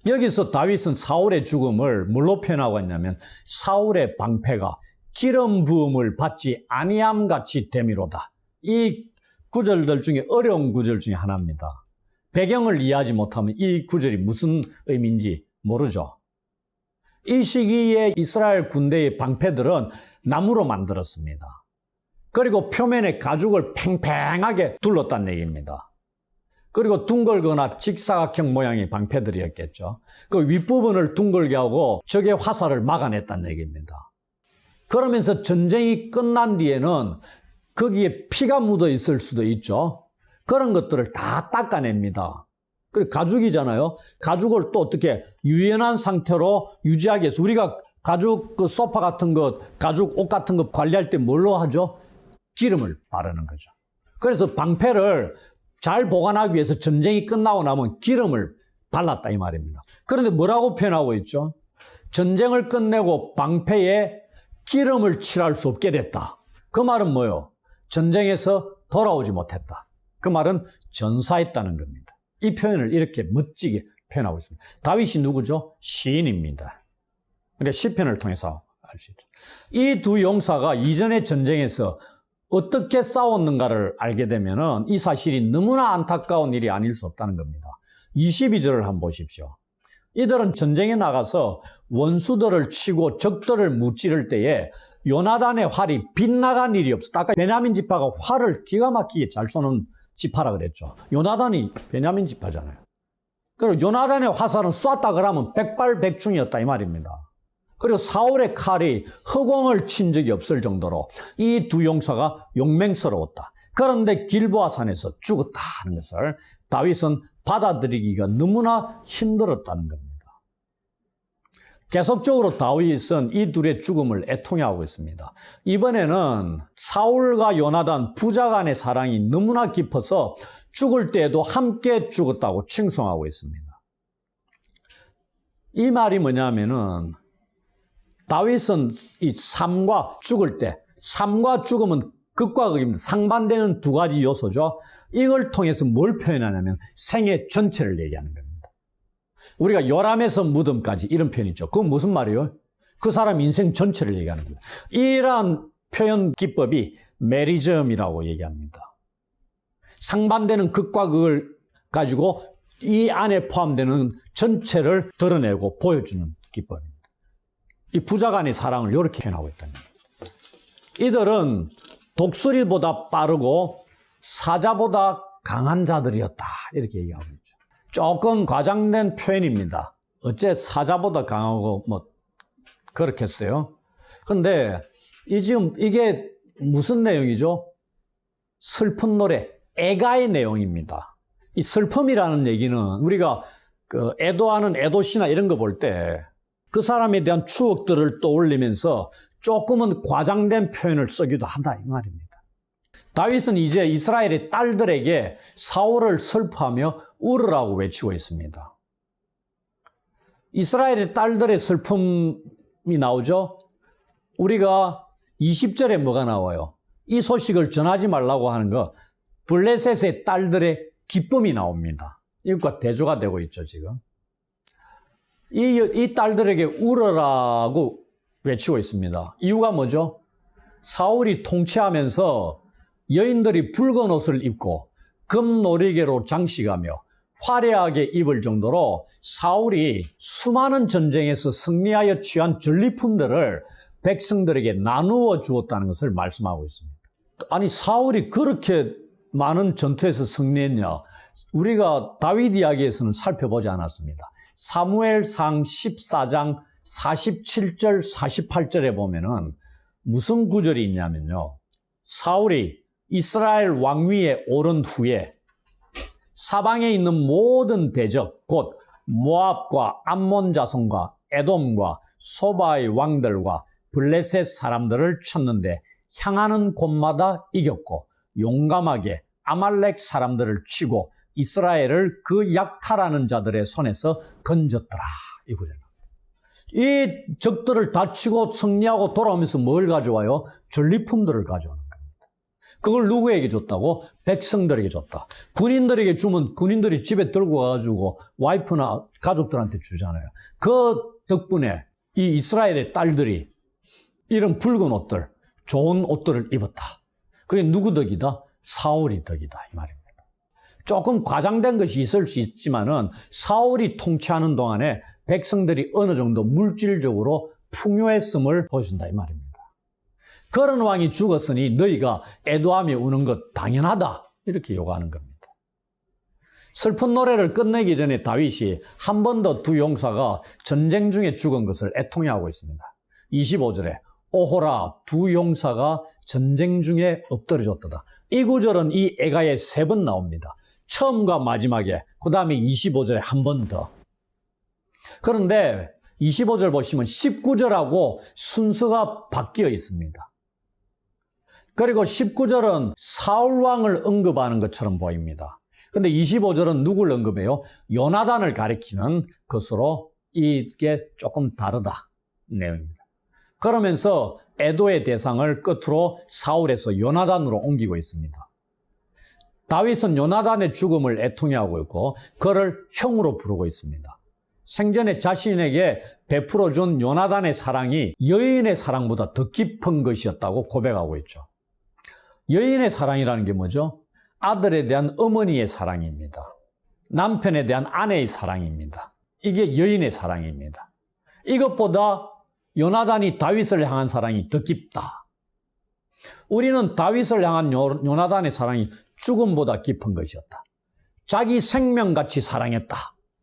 여기서 다윗은 사울의 죽음을 뭘로 표현하고 있냐면 사울의 방패가 기름 부음을 받지 아니함 같이 됨이로다. 이 구절들 중에 어려운 구절 중에 하나입니다. 배경을 이해하지 못하면 이 구절이 무슨 의미인지 모르죠. 이 시기에 이스라엘 군대의 방패들은 나무로 만들었습니다. 그리고 표면에 가죽을 팽팽하게 둘렀다는 얘기입니다. 그리고 둥글거나 직사각형 모양의 방패들이었겠죠. 그 윗부분을 둥글게 하고 적의 화살을 막아냈다는 얘기입니다. 그러면서 전쟁이 끝난 뒤에는 거기에 피가 묻어 있을 수도 있죠. 그런 것들을 다 닦아냅니다. 그리고 가죽이잖아요. 가죽을 또 어떻게 유연한 상태로 유지하기 위해서 우리가 가죽 그 소파 같은 것, 가죽 옷 같은 것 관리할 때 뭘로 하죠? 기름을 바르는 거죠. 그래서 방패를 잘 보관하기 위해서 전쟁이 끝나고 나면 기름을 발랐다 이 말입니다. 그런데 뭐라고 표현하고 있죠? 전쟁을 끝내고 방패에 기름을 칠할 수 없게 됐다. 그 말은 뭐예요? 전쟁에서 돌아오지 못했다. 그 말은 전사했다는 겁니다. 이 표현을 이렇게 멋지게 표현하고 있습니다. 다윗이 누구죠? 시인입니다. 그러니까 시편을 통해서 알 수 있죠. 이 두 용사가 이전의 전쟁에서 어떻게 싸웠는가를 알게 되면 이 사실이 너무나 안타까운 일이 아닐 수 없다는 겁니다. 22절을 한번 보십시오. 이들은 전쟁에 나가서 원수들을 치고 적들을 무찌를 때에 요나단의 활이 빗나간 일이 없었다. 아까 베냐민 지파가 활을 기가 막히게 잘 쏘는 지파라 그랬죠. 요나단이 베냐민 지파잖아요. 그리고 요나단의 화살은 쐈다 그러면 백발백중이었다 이 말입니다. 그리고 사울의 칼이 허공을 친 적이 없을 정도로 이 두 용사가 용맹스러웠다. 그런데 길보아 산에서 죽었다는 것을 다윗은 받아들이기가 너무나 힘들었다는 겁니다. 계속적으로 다윗은 이 둘의 죽음을 애통해하고 있습니다. 이번에는 사울과 요나단 부자 간의 사랑이 너무나 깊어서 죽을 때에도 함께 죽었다고 칭송하고 있습니다. 이 말이 뭐냐면은 다윗은 이 삶과 죽을 때, 삶과 죽음은 극과 극입니다. 상반되는 두 가지 요소죠. 이걸 통해서 뭘 표현하냐면 생애 전체를 얘기하는 겁니다. 우리가 요람에서 무덤까지 이런 표현 있죠. 그건 무슨 말이에요? 그 사람 인생 전체를 얘기하는 겁니다. 이러한 표현 기법이 메리즘이라고 얘기합니다. 상반되는 극과 극을 가지고 이 안에 포함되는 전체를 드러내고 보여주는 기법입니다. 이 부자 간의 사랑을 이렇게 표현하고 있다는 겁니다. 이들은 독수리보다 빠르고 사자보다 강한 자들이었다 이렇게 얘기하고 있죠. 조금 과장된 표현입니다. 어째 사자보다 강하고 뭐 그렇겠어요? 근데 지금 이게 무슨 내용이죠? 슬픈 노래, 애가의 내용입니다. 이 슬픔이라는 얘기는 우리가 그 애도하는 애도시나 이런 거 볼 때 그 사람에 대한 추억들을 떠올리면서 조금은 과장된 표현을 쓰기도 한다 이 말입니다. 다윗은 이제 이스라엘의 딸들에게 사울을 슬퍼하며 울으라고 외치고 있습니다. 이스라엘의 딸들의 슬픔이 나오죠. 우리가 20절에 뭐가 나와요? 이 소식을 전하지 말라고 하는 거 블레셋의 딸들의 기쁨이 나옵니다. 이것과 대조가 되고 있죠 지금. 이 딸들에게 울어라고 외치고 있습니다. 이유가 뭐죠? 사울이 통치하면서 여인들이 붉은 옷을 입고 금노리개로 장식하며 화려하게 입을 정도로 사울이 수많은 전쟁에서 승리하여 취한 전리품들을 백성들에게 나누어 주었다는 것을 말씀하고 있습니다. 아니 사울이 그렇게 많은 전투에서 승리했냐? 우리가 다윗 이야기에서는 살펴보지 않았습니다. 사무엘상 14장 47절, 48절에 보면은 무슨 구절이 있냐면요. 사울이 이스라엘 왕위에 오른 후에 사방에 있는 모든 대적, 곧 모압과 암몬 자손과 에돔과 소바의 왕들과 블레셋 사람들을 쳤는데 향하는 곳마다 이겼고 용감하게 아말렉 사람들을 치고 이스라엘을 그 약탈하는 자들의 손에서 건졌더라. 이 구절. 이 적들을 다 치고 승리하고 돌아오면서 뭘 가져와요? 전리품들을 가져오는 겁니다. 그걸 누구에게 줬다고? 백성들에게 줬다. 군인들에게 주면 군인들이 집에 들고 가가지고 와이프나 가족들한테 주잖아요. 그 덕분에 이 이스라엘의 딸들이 이런 붉은 옷들, 좋은 옷들을 입었다. 그게 누구 덕이다? 사울이 덕이다. 이 말입니다. 조금 과장된 것이 있을 수 있지만은 사울이 통치하는 동안에 백성들이 어느 정도 물질적으로 풍요했음을 보여준다. 이 말입니다. 그런 왕이 죽었으니 너희가 애도하며 우는 것 당연하다. 이렇게 요구하는 겁니다. 슬픈 노래를 끝내기 전에 다윗이 한 번 더 두 용사가 전쟁 중에 죽은 것을 애통해하고 있습니다. 25절에 오호라 두 용사가 전쟁 중에 엎드려졌도다. 이 구절은 이 애가에 3번 나옵니다. 처음과 마지막에, 그 다음에 25절에 한 번 더. 그런데 25절 보시면 19절하고 순서가 바뀌어 있습니다. 그리고 19절은 사울왕을 언급하는 것처럼 보입니다. 근데 25절은 누구를 언급해요? 요나단을 가리키는 것으로 이게 조금 다르다 내용입니다. 그러면서 애도의 대상을 끝으로 사울에서 요나단으로 옮기고 있습니다. 다윗은 요나단의 죽음을 애통해하고 있고 그를 형으로 부르고 있습니다. 생전에 자신에게 베풀어준 요나단의 사랑이 여인의 사랑보다 더 깊은 것이었다고 고백하고 있죠. 여인의 사랑이라는 게 뭐죠? 아들에 대한 어머니의 사랑입니다. 남편에 대한 아내의 사랑입니다. 이게 여인의 사랑입니다. 이것보다 요나단이 다윗을 향한 사랑이 더 깊다. 우리는 다윗을 향한 요나단의 사랑이 죽음보다 깊은 것이었다. 자기 생명같이 사랑했다.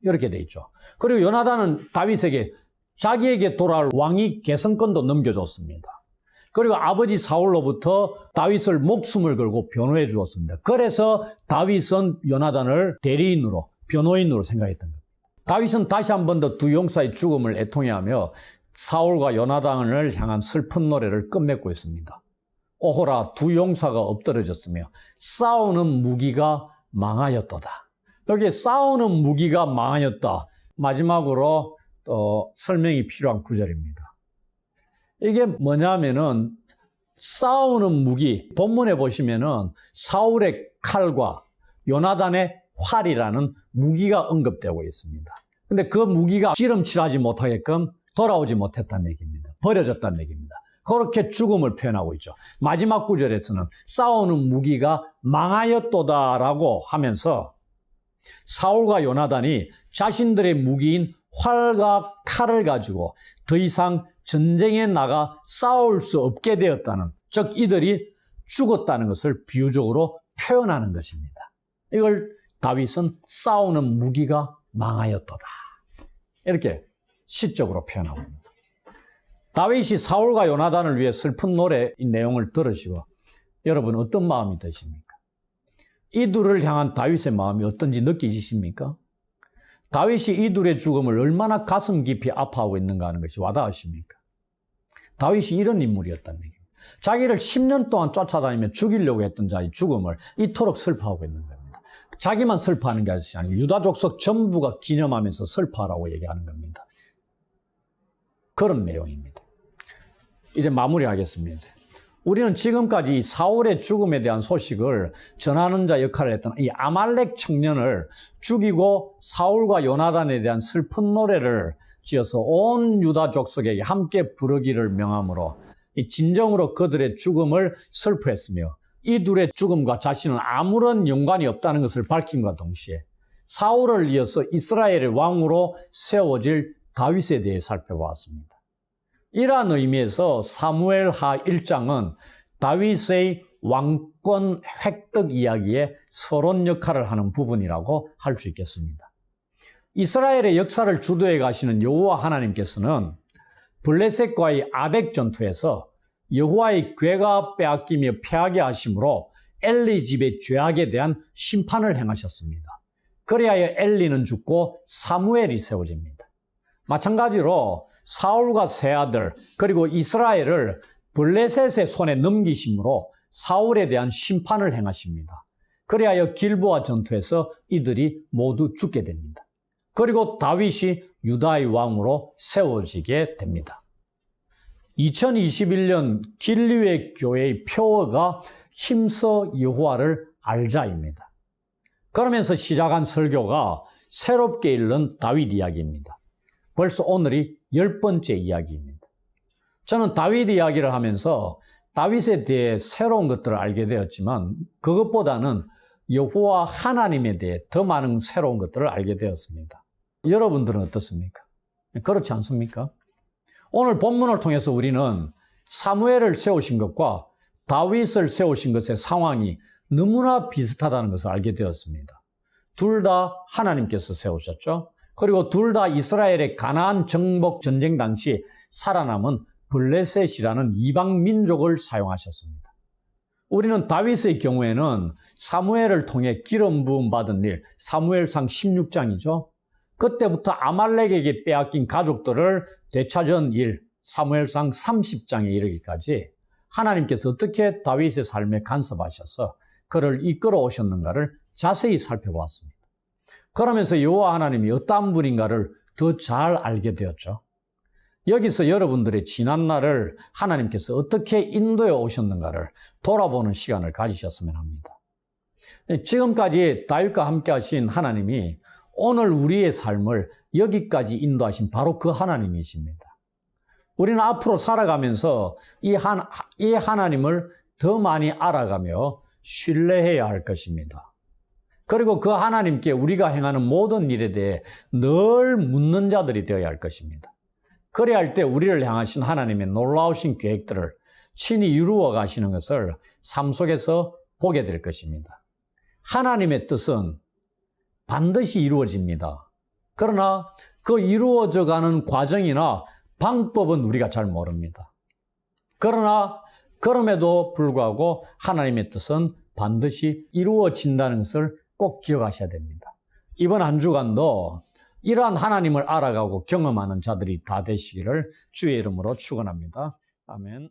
이렇게 돼 있죠. 그리고 요나단은 다윗에게 자기에게 돌아올 왕위 계승권도 넘겨줬습니다. 그리고 아버지 사울로부터 다윗을 목숨을 걸고 변호해 주었습니다. 그래서 다윗은 요나단을 대리인으로, 변호인으로 생각했던 겁니다. 다윗은 다시 한 번 더 두 용사의 죽음을 애통해하며 사울과 요나단을 향한 슬픈 노래를 끝맺고 있습니다. 오호라 두 용사가 엎드러졌으며 싸우는 무기가 망하였도다. 여기에 싸우는 무기가 망하였다. 마지막으로 또 설명이 필요한 구절입니다. 이게 뭐냐면은 싸우는 무기, 본문에 보시면은 사울의 칼과 요나단의 활이라는 무기가 언급되고 있습니다. 근데 그 무기가 씨름칠하지 못하게끔 돌아오지 못했다는 얘기입니다. 버려졌다는 얘기입니다. 그렇게 죽음을 표현하고 있죠. 마지막 구절에서는 싸우는 무기가 망하였도다라고 하면서 사울과 요나단이 자신들의 무기인 활과 칼을 가지고 더 이상 전쟁에 나가 싸울 수 없게 되었다는, 즉 이들이 죽었다는 것을 비유적으로 표현하는 것입니다. 이걸 다윗은 싸우는 무기가 망하였도다. 이렇게 시적으로 표현하고 있습니다. 다윗이 사울과 요나단을 위해 슬픈 노래의 내용을 들으시고 여러분 어떤 마음이 드십니까? 이 둘을 향한 다윗의 마음이 어떤지 느끼십니까? 다윗이 이 둘의 죽음을 얼마나 가슴 깊이 아파하고 있는가 하는 것이 와닿으십니까? 다윗이 이런 인물이었다는 얘기입니다. 자기를 10년 동안 쫓아다니며 죽이려고 했던 자의 죽음을 이토록 슬퍼하고 있는 겁니다. 자기만 슬퍼하는 게 아니고 유다 족속 전부가 기념하면서 슬퍼하라고 얘기하는 겁니다. 그런 내용입니다. 이제 마무리하겠습니다. 우리는 지금까지 사울의 죽음에 대한 소식을 전하는 자 역할을 했던 이 아말렉 청년을 죽이고 사울과 요나단에 대한 슬픈 노래를 지어서 온 유다 족속에게 함께 부르기를 명함으로 진정으로 그들의 죽음을 슬퍼했으며 이 둘의 죽음과 자신은 아무런 연관이 없다는 것을 밝힌과 동시에 사울을 이어서 이스라엘의 왕으로 세워질 다윗에 대해 살펴보았습니다. 이러한 의미에서 사무엘하 1장은 다윗의 왕권 획득 이야기의 서론 역할을 하는 부분이라고 할 수 있겠습니다. 이스라엘의 역사를 주도해 가시는 여호와 하나님께서는 블레셋과의 아벡 전투에서 여호와의 궤가 빼앗기며 패하게 하심으로 엘리 집의 죄악에 대한 심판을 행하셨습니다. 그리하여 엘리는 죽고 사무엘이 세워집니다. 마찬가지로 사울과 세 아들 그리고 이스라엘을 블레셋의 손에 넘기심으로 사울에 대한 심판을 행하십니다. 그리하여 길보아 전투에서 이들이 모두 죽게 됩니다. 그리고 다윗이 유다의 왕으로 세워지게 됩니다. 2021년 길리회 교회의 표어가 힘써 여호와를 알자입니다. 그러면서 시작한 설교가 새롭게 읽는 다윗 이야기입니다. 벌써 오늘이 10번째 이야기입니다. 저는 다윗 이야기를 하면서 다윗에 대해 새로운 것들을 알게 되었지만 그것보다는 여호와 하나님에 대해 더 많은 새로운 것들을 알게 되었습니다. 여러분들은 어떻습니까? 그렇지 않습니까? 오늘 본문을 통해서 우리는 사무엘을 세우신 것과 다윗을 세우신 것의 상황이 너무나 비슷하다는 것을 알게 되었습니다. 둘 다 하나님께서 세우셨죠. 그리고 둘 다 이스라엘의 가나안 정복 전쟁 당시 살아남은 블레셋이라는 이방 민족을 사용하셨습니다. 우리는 다윗의 경우에는 사무엘을 통해 기름 부음 받은 일, 사무엘상 16장이죠. 그때부터 아말렉에게 빼앗긴 가족들을 되찾은 일, 사무엘상 30장에 이르기까지 하나님께서 어떻게 다윗의 삶에 간섭하셔서 그를 이끌어 오셨는가를 자세히 살펴보았습니다. 그러면서 여호와 하나님이 어떠한 분인가를 더 잘 알게 되었죠. 여기서 여러분들의 지난날을 하나님께서 어떻게 인도해 오셨는가를 돌아보는 시간을 가지셨으면 합니다. 지금까지 다윗과 함께 하신 하나님이 오늘 우리의 삶을 여기까지 인도하신 바로 그 하나님이십니다. 우리는 앞으로 살아가면서 이 하나님을 더 많이 알아가며 신뢰해야 할 것입니다. 그리고 그 하나님께 우리가 행하는 모든 일에 대해 늘 묻는 자들이 되어야 할 것입니다. 그래야 할 때 우리를 향하신 하나님의 놀라우신 계획들을 친히 이루어 가시는 것을 삶 속에서 보게 될 것입니다. 하나님의 뜻은 반드시 이루어집니다. 그러나 그 이루어져 가는 과정이나 방법은 우리가 잘 모릅니다. 그러나 그럼에도 불구하고 하나님의 뜻은 반드시 이루어진다는 것을 꼭 기억하셔야 됩니다. 이번 한 주간도 이러한 하나님을 알아가고 경험하는 자들이 다 되시기를 주의 이름으로 축원합니다. 아멘.